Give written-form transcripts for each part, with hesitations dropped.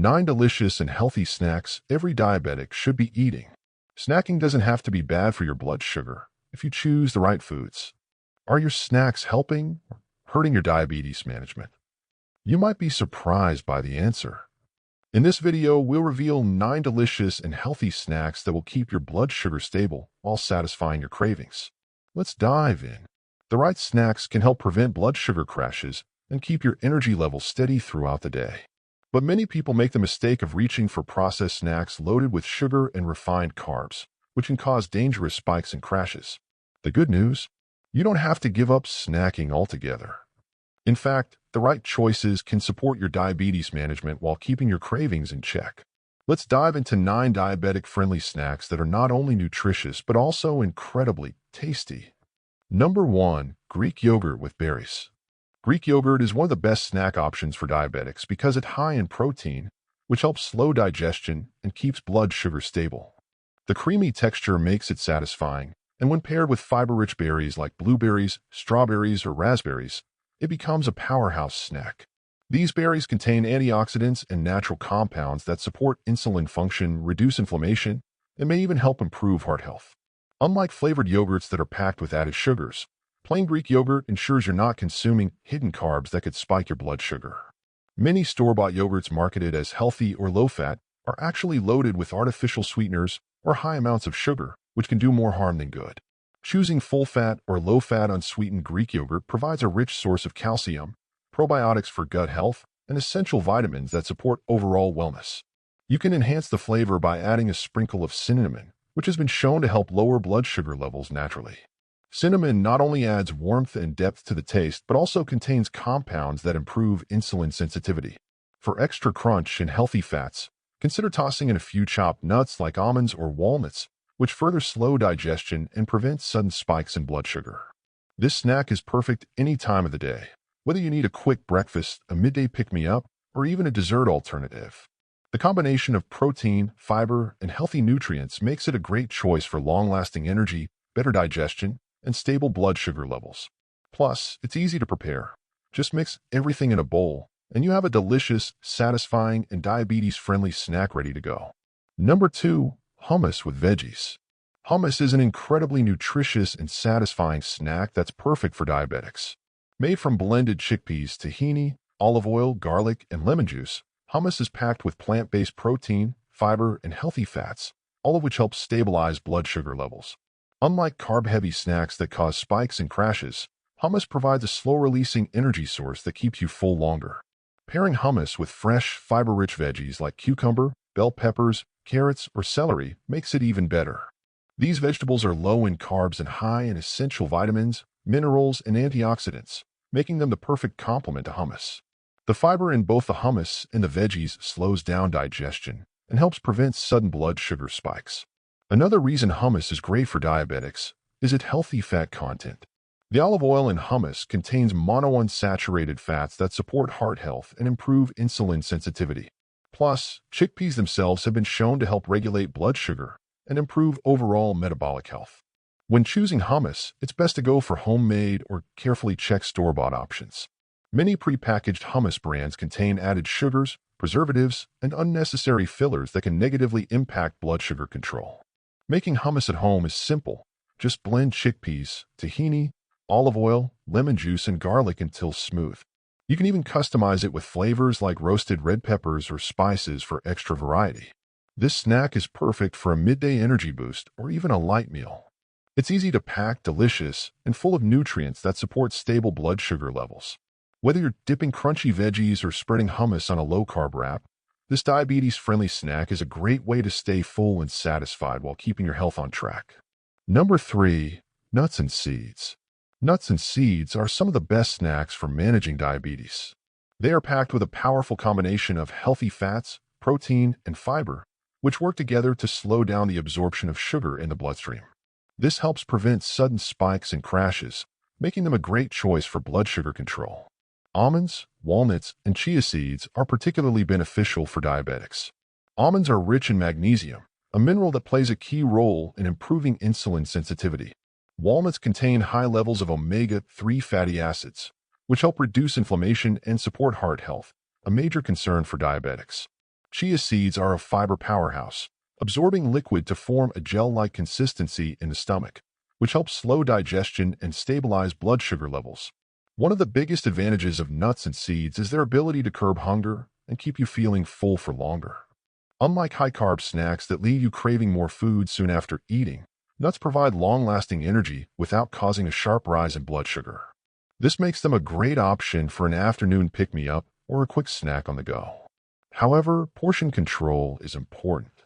9 delicious and healthy snacks every diabetic should be eating. Snacking doesn't have to be bad for your blood sugar if you choose the right foods. Are your snacks helping or hurting your diabetes management? You might be surprised by the answer. In this video, we'll reveal 9 delicious and healthy snacks that will keep your blood sugar stable while satisfying your cravings. Let's dive in. The right snacks can help prevent blood sugar crashes and keep your energy levels steady throughout the day. But many people make the mistake of reaching for processed snacks loaded with sugar and refined carbs, which can cause dangerous spikes and crashes. The good news? You don't have to give up snacking altogether. In fact, the right choices can support your diabetes management while keeping your cravings in check. Let's dive into 9 diabetic-friendly snacks that are not only nutritious but also incredibly tasty. Number 1. Greek yogurt with berries. Greek yogurt is one of the best snack options for diabetics because it's high in protein, which helps slow digestion and keeps blood sugar stable. The creamy texture makes it satisfying, and when paired with fiber-rich berries like blueberries, strawberries, or raspberries, it becomes a powerhouse snack. These berries contain antioxidants and natural compounds that support insulin function, reduce inflammation, and may even help improve heart health. Unlike flavored yogurts that are packed with added sugars, plain Greek yogurt ensures you're not consuming hidden carbs that could spike your blood sugar. Many store-bought yogurts marketed as healthy or low-fat are actually loaded with artificial sweeteners or high amounts of sugar, which can do more harm than good. Choosing full-fat or low-fat unsweetened Greek yogurt provides a rich source of calcium, probiotics for gut health, and essential vitamins that support overall wellness. You can enhance the flavor by adding a sprinkle of cinnamon, which has been shown to help lower blood sugar levels naturally. Cinnamon not only adds warmth and depth to the taste, but also contains compounds that improve insulin sensitivity. For extra crunch and healthy fats, consider tossing in a few chopped nuts like almonds or walnuts, which further slow digestion and prevent sudden spikes in blood sugar. This snack is perfect any time of the day, whether you need a quick breakfast, a midday pick-me-up, or even a dessert alternative. The combination of protein, fiber, and healthy nutrients makes it a great choice for long-lasting energy, better digestion, and stable blood sugar levels. Plus, it's easy to prepare. Just mix everything in a bowl, and you have a delicious, satisfying, and diabetes-friendly snack ready to go. Number 2. Hummus with veggies. Hummus is an incredibly nutritious and satisfying snack that's perfect for diabetics. Made from blended chickpeas, tahini, olive oil, garlic, and lemon juice, hummus is packed with plant-based protein, fiber, and healthy fats, all of which help stabilize blood sugar levels. Unlike carb-heavy snacks that cause spikes and crashes, hummus provides a slow-releasing energy source that keeps you full longer. Pairing hummus with fresh, fiber-rich veggies like cucumber, bell peppers, carrots, or celery makes it even better. These vegetables are low in carbs and high in essential vitamins, minerals, and antioxidants, making them the perfect complement to hummus. The fiber in both the hummus and the veggies slows down digestion and helps prevent sudden blood sugar spikes. Another reason hummus is great for diabetics is its healthy fat content. The olive oil in hummus contains monounsaturated fats that support heart health and improve insulin sensitivity. Plus, chickpeas themselves have been shown to help regulate blood sugar and improve overall metabolic health. When choosing hummus, it's best to go for homemade or carefully checked store-bought options. Many prepackaged hummus brands contain added sugars, preservatives, and unnecessary fillers that can negatively impact blood sugar control. Making hummus at home is simple. Just blend chickpeas, tahini, olive oil, lemon juice, and garlic until smooth. You can even customize it with flavors like roasted red peppers or spices for extra variety. This snack is perfect for a midday energy boost or even a light meal. It's easy to pack, delicious, and full of nutrients that support stable blood sugar levels. Whether you're dipping crunchy veggies or spreading hummus on a low-carb wrap, this diabetes-friendly snack is a great way to stay full and satisfied while keeping your health on track. Number 3. Nuts and seeds. Nuts and seeds are some of the best snacks for managing diabetes. They are packed with a powerful combination of healthy fats, protein, and fiber, which work together to slow down the absorption of sugar in the bloodstream. This helps prevent sudden spikes and crashes, making them a great choice for blood sugar control. Almonds, walnuts, and chia seeds are particularly beneficial for diabetics. Almonds are rich in magnesium, a mineral that plays a key role in improving insulin sensitivity. Walnuts contain high levels of omega-3 fatty acids, which help reduce inflammation and support heart health, a major concern for diabetics. Chia seeds are a fiber powerhouse, absorbing liquid to form a gel-like consistency in the stomach, which helps slow digestion and stabilize blood sugar levels. One of the biggest advantages of nuts and seeds is their ability to curb hunger and keep you feeling full for longer. Unlike high-carb snacks that leave you craving more food soon after eating, nuts provide long-lasting energy without causing a sharp rise in blood sugar. This makes them a great option for an afternoon pick-me-up or a quick snack on the go. However, portion control is important.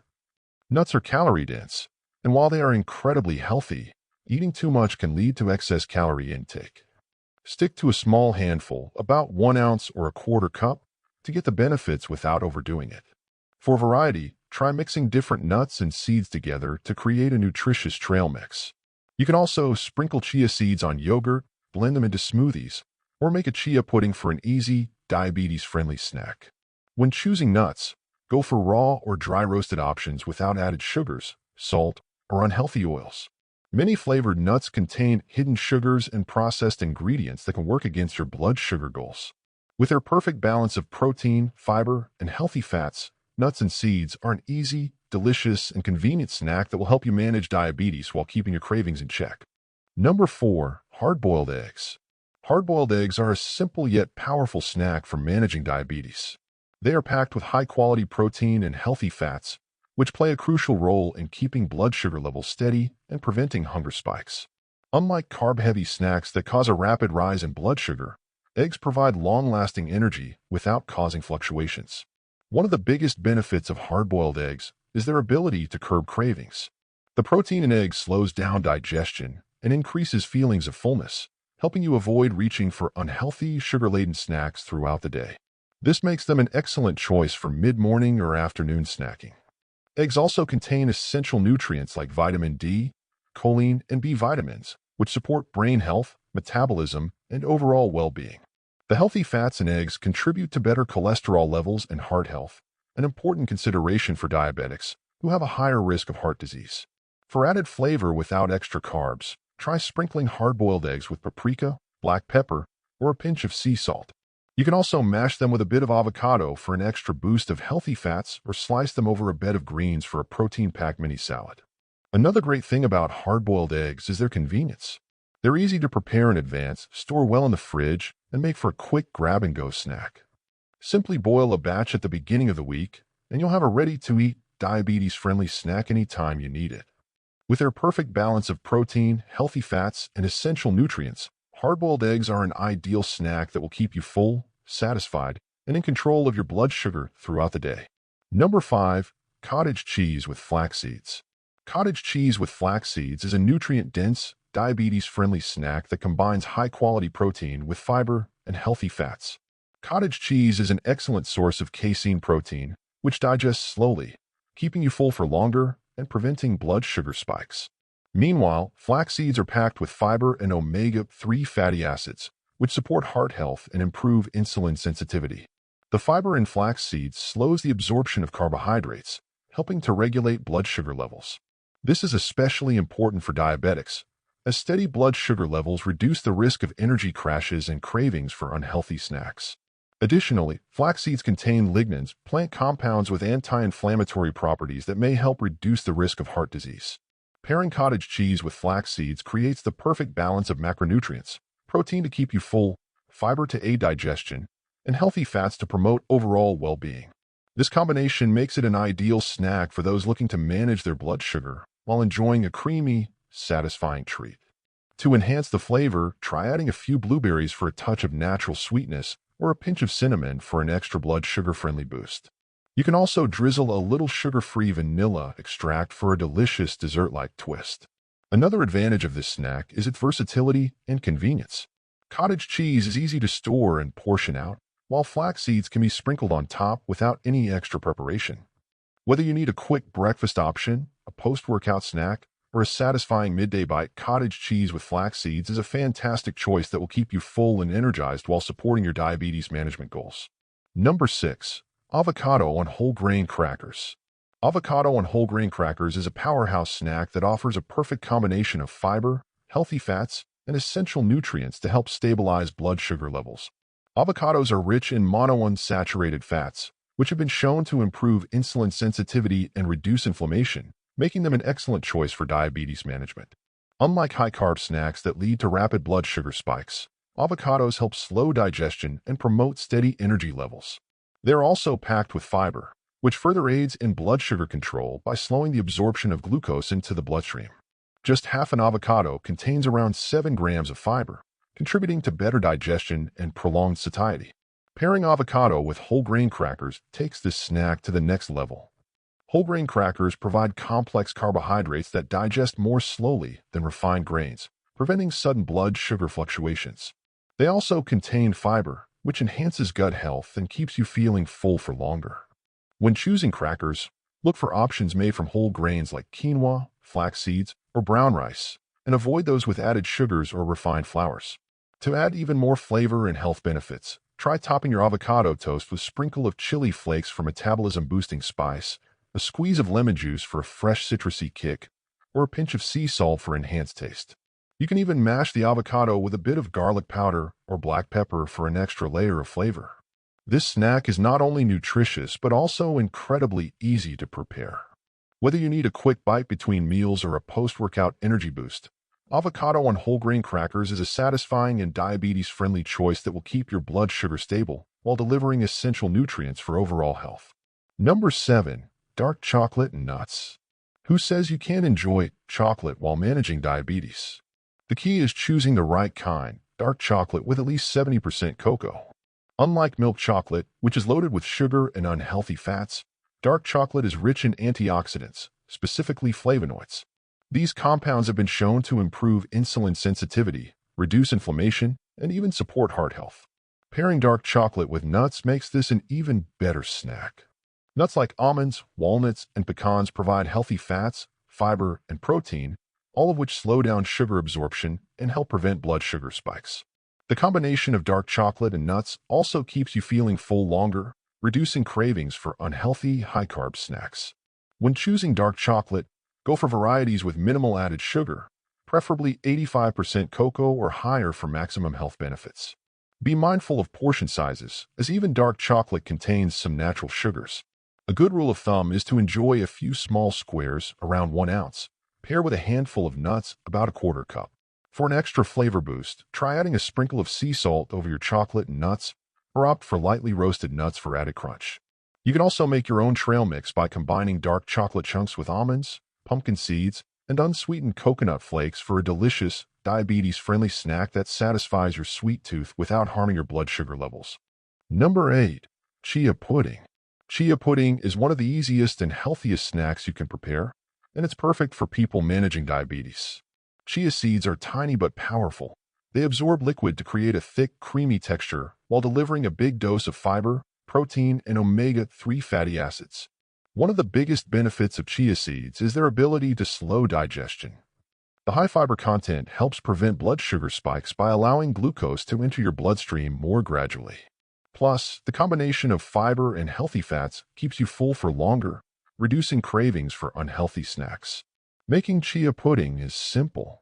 Nuts are calorie-dense, and while they are incredibly healthy, eating too much can lead to excess calorie intake. Stick to a small handful, about 1 ounce or a quarter cup, to get the benefits without overdoing it. For variety, try mixing different nuts and seeds together to create a nutritious trail mix. You can also sprinkle chia seeds on yogurt, blend them into smoothies, or make a chia pudding for an easy, diabetes-friendly snack. When choosing nuts, go for raw or dry roasted options without added sugars, salt, or unhealthy oils. Many flavored nuts contain hidden sugars and processed ingredients that can work against your blood sugar goals. With their perfect balance of protein, fiber, and healthy fats, nuts and seeds are an easy, delicious, and convenient snack that will help you manage diabetes while keeping your cravings in check. Number 4. Hard-boiled eggs. Hard-boiled eggs are a simple yet powerful snack for managing diabetes. They are packed with high-quality protein and healthy fats, which play a crucial role in keeping blood sugar levels steady and preventing hunger spikes. Unlike carb-heavy snacks that cause a rapid rise in blood sugar, eggs provide long-lasting energy without causing fluctuations. One of the biggest benefits of hard-boiled eggs is their ability to curb cravings. The protein in eggs slows down digestion and increases feelings of fullness, helping you avoid reaching for unhealthy, sugar-laden snacks throughout the day. This makes them an excellent choice for mid-morning or afternoon snacking. Eggs also contain essential nutrients like vitamin D, choline, and B vitamins, which support brain health, metabolism, and overall well-being. The healthy fats in eggs contribute to better cholesterol levels and heart health, an important consideration for diabetics who have a higher risk of heart disease. For added flavor without extra carbs, try sprinkling hard-boiled eggs with paprika, black pepper, or a pinch of sea salt. You can also mash them with a bit of avocado for an extra boost of healthy fats or slice them over a bed of greens for a protein-packed mini salad. Another great thing about hard-boiled eggs is their convenience. They're easy to prepare in advance, store well in the fridge, and make for a quick grab-and-go snack. Simply boil a batch at the beginning of the week, and you'll have a ready-to-eat, diabetes-friendly snack anytime you need it. With their perfect balance of protein, healthy fats, and essential nutrients, hard-boiled eggs are an ideal snack that will keep you full, satisfied, and in control of your blood sugar throughout the day. Number 5. Cottage cheese with flax seeds. Cottage cheese with flax seeds is a nutrient-dense, diabetes-friendly snack that combines high-quality protein with fiber and healthy fats. Cottage cheese is an excellent source of casein protein, which digests slowly, keeping you full for longer and preventing blood sugar spikes. Meanwhile, flax seeds are packed with fiber and omega-3 fatty acids, which support heart health and improve insulin sensitivity. The fiber in flax seeds slows the absorption of carbohydrates, helping to regulate blood sugar levels. This is especially important for diabetics, as steady blood sugar levels reduce the risk of energy crashes and cravings for unhealthy snacks. Additionally, flax seeds contain lignans, plant compounds with anti-inflammatory properties that may help reduce the risk of heart disease. Pairing cottage cheese with flax seeds creates the perfect balance of macronutrients, protein to keep you full, fiber to aid digestion, and healthy fats to promote overall well-being. This combination makes it an ideal snack for those looking to manage their blood sugar while enjoying a creamy, satisfying treat. To enhance the flavor, try adding a few blueberries for a touch of natural sweetness or a pinch of cinnamon for an extra blood sugar-friendly boost. You can also drizzle a little sugar-free vanilla extract for a delicious dessert-like twist. Another advantage of this snack is its versatility and convenience. Cottage cheese is easy to store and portion out, while flax seeds can be sprinkled on top without any extra preparation. Whether you need a quick breakfast option, a post-workout snack, or a satisfying midday bite, cottage cheese with flax seeds is a fantastic choice that will keep you full and energized while supporting your diabetes management goals. Number 6. Avocado on whole grain crackers. Avocado on whole grain crackers is a powerhouse snack that offers a perfect combination of fiber, healthy fats, and essential nutrients to help stabilize blood sugar levels. Avocados are rich in monounsaturated fats, which have been shown to improve insulin sensitivity and reduce inflammation, making them an excellent choice for diabetes management. Unlike high-carb snacks that lead to rapid blood sugar spikes, avocados help slow digestion and promote steady energy levels. They're also packed with fiber, which further aids in blood sugar control by slowing the absorption of glucose into the bloodstream. Just half an avocado contains around 7 grams of fiber, contributing to better digestion and prolonged satiety. Pairing avocado with whole grain crackers takes this snack to the next level. Whole grain crackers provide complex carbohydrates that digest more slowly than refined grains, preventing sudden blood sugar fluctuations. They also contain fiber, which enhances gut health and keeps you feeling full for longer. When choosing crackers, look for options made from whole grains like quinoa, flax seeds, or brown rice, and avoid those with added sugars or refined flours. To add even more flavor and health benefits, try topping your avocado toast with a sprinkle of chili flakes for metabolism-boosting spice, a squeeze of lemon juice for a fresh citrusy kick, or a pinch of sea salt for enhanced taste. You can even mash the avocado with a bit of garlic powder or black pepper for an extra layer of flavor. This snack is not only nutritious but also incredibly easy to prepare. Whether you need a quick bite between meals or a post-workout energy boost, avocado on whole grain crackers is a satisfying and diabetes-friendly choice that will keep your blood sugar stable while delivering essential nutrients for overall health. Number 7. Dark chocolate and nuts. Who says you can't enjoy chocolate while managing diabetes? The key is choosing the right kind, dark chocolate with at least 70% cocoa. Unlike milk chocolate, which is loaded with sugar and unhealthy fats, dark chocolate is rich in antioxidants, specifically flavonoids. These compounds have been shown to improve insulin sensitivity, reduce inflammation, and even support heart health. Pairing dark chocolate with nuts makes this an even better snack. Nuts like almonds, walnuts, and pecans provide healthy fats, fiber, and protein, all of which slow down sugar absorption and help prevent blood sugar spikes. The combination of dark chocolate and nuts also keeps you feeling full longer, reducing cravings for unhealthy, high-carb snacks. When choosing dark chocolate, go for varieties with minimal added sugar, preferably 85% cocoa or higher for maximum health benefits. Be mindful of portion sizes, as even dark chocolate contains some natural sugars. A good rule of thumb is to enjoy a few small squares, around 1 ounce, pair with a handful of nuts, about a quarter cup. For an extra flavor boost, try adding a sprinkle of sea salt over your chocolate and nuts, or opt for lightly roasted nuts for added crunch. You can also make your own trail mix by combining dark chocolate chunks with almonds, pumpkin seeds, and unsweetened coconut flakes for a delicious, diabetes-friendly snack that satisfies your sweet tooth without harming your blood sugar levels. Number 8. Chia pudding. Chia pudding is one of the easiest and healthiest snacks you can prepare, and it's perfect for people managing diabetes. Chia seeds are tiny but powerful. They absorb liquid to create a thick, creamy texture while delivering a big dose of fiber, protein, and omega-3 fatty acids. One of the biggest benefits of chia seeds is their ability to slow digestion. The high fiber content helps prevent blood sugar spikes by allowing glucose to enter your bloodstream more gradually. Plus, the combination of fiber and healthy fats keeps you full for longer, reducing cravings for unhealthy snacks. Making chia pudding is simple.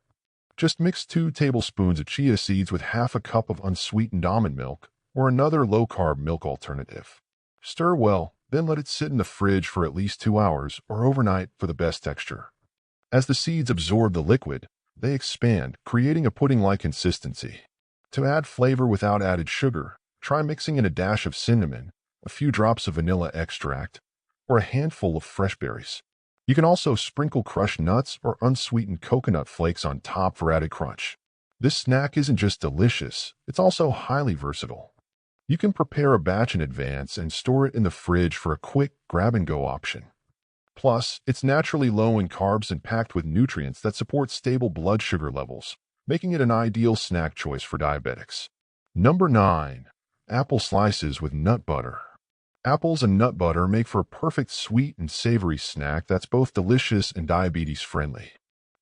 Just mix 2 tablespoons of chia seeds with half a cup of unsweetened almond milk or another low-carb milk alternative. Stir well, then let it sit in the fridge for at least 2 hours or overnight for the best texture. As the seeds absorb the liquid, they expand, creating a pudding-like consistency. To add flavor without added sugar, try mixing in a dash of cinnamon, a few drops of vanilla extract, or a handful of fresh berries. You can also sprinkle crushed nuts or unsweetened coconut flakes on top for added crunch. This snack isn't just delicious, it's also highly versatile. You can prepare a batch in advance and store it in the fridge for a quick grab-and-go option. Plus, it's naturally low in carbs and packed with nutrients that support stable blood sugar levels, making it an ideal snack choice for diabetics. Number 9. Apple slices with nut butter. Apples and nut butter make for a perfect sweet and savory snack that's both delicious and diabetes-friendly.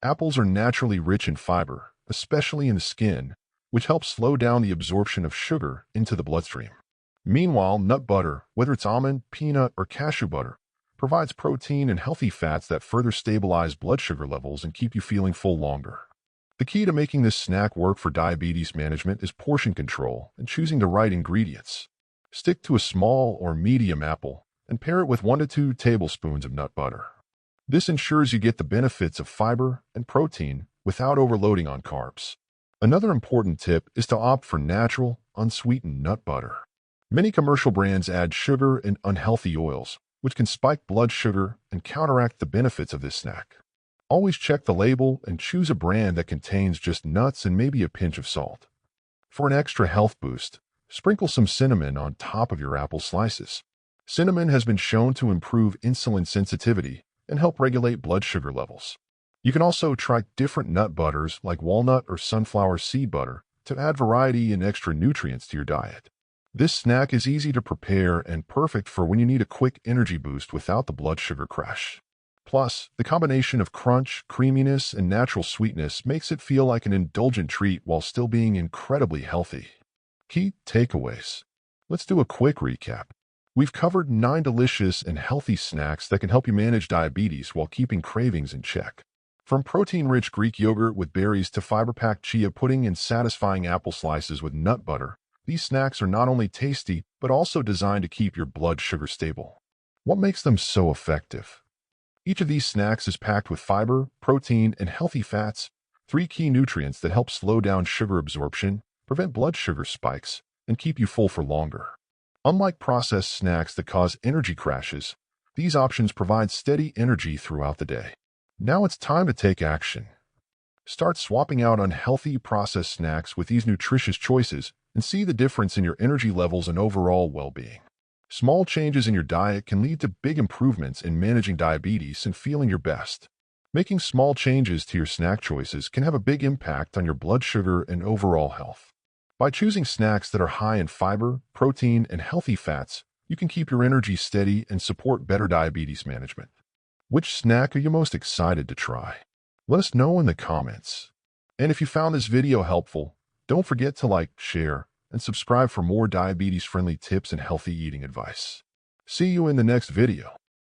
Apples are naturally rich in fiber, especially in the skin, which helps slow down the absorption of sugar into the bloodstream. Meanwhile, nut butter, whether it's almond, peanut, or cashew butter, provides protein and healthy fats that further stabilize blood sugar levels and keep you feeling full longer. The key to making this snack work for diabetes management is portion control and choosing the right ingredients. Stick to a small or medium apple, and pair it with 1 to 2 tablespoons of nut butter. This ensures you get the benefits of fiber and protein without overloading on carbs. Another important tip is to opt for natural, unsweetened nut butter. Many commercial brands add sugar and unhealthy oils, which can spike blood sugar and counteract the benefits of this snack. Always check the label and choose a brand that contains just nuts and maybe a pinch of salt. For an extra health boost, sprinkle some cinnamon on top of your apple slices. Cinnamon has been shown to improve insulin sensitivity and help regulate blood sugar levels. You can also try different nut butters like walnut or sunflower seed butter to add variety and extra nutrients to your diet. This snack is easy to prepare and perfect for when you need a quick energy boost without the blood sugar crash. Plus, the combination of crunch, creaminess, and natural sweetness makes it feel like an indulgent treat while still being incredibly healthy. Key takeaways. Let's do a quick recap. We've covered 9 delicious and healthy snacks that can help you manage diabetes while keeping cravings in check. From protein-rich Greek yogurt with berries to fiber-packed chia pudding and satisfying apple slices with nut butter, these snacks are not only tasty, but also designed to keep your blood sugar stable. What makes them so effective? Each of these snacks is packed with fiber, protein, and healthy fats, 3 key nutrients that help slow down sugar absorption, prevent blood sugar spikes, and keep you full for longer. Unlike processed snacks that cause energy crashes, these options provide steady energy throughout the day. Now it's time to take action. Start swapping out unhealthy processed snacks with these nutritious choices and see the difference in your energy levels and overall well-being. Small changes in your diet can lead to big improvements in managing diabetes and feeling your best. Making small changes to your snack choices can have a big impact on your blood sugar and overall health. By choosing snacks that are high in fiber, protein, and healthy fats, you can keep your energy steady and support better diabetes management. Which snack are you most excited to try? Let us know in the comments. And if you found this video helpful, don't forget to like, share, and subscribe for more diabetes-friendly tips and healthy eating advice. See you in the next video.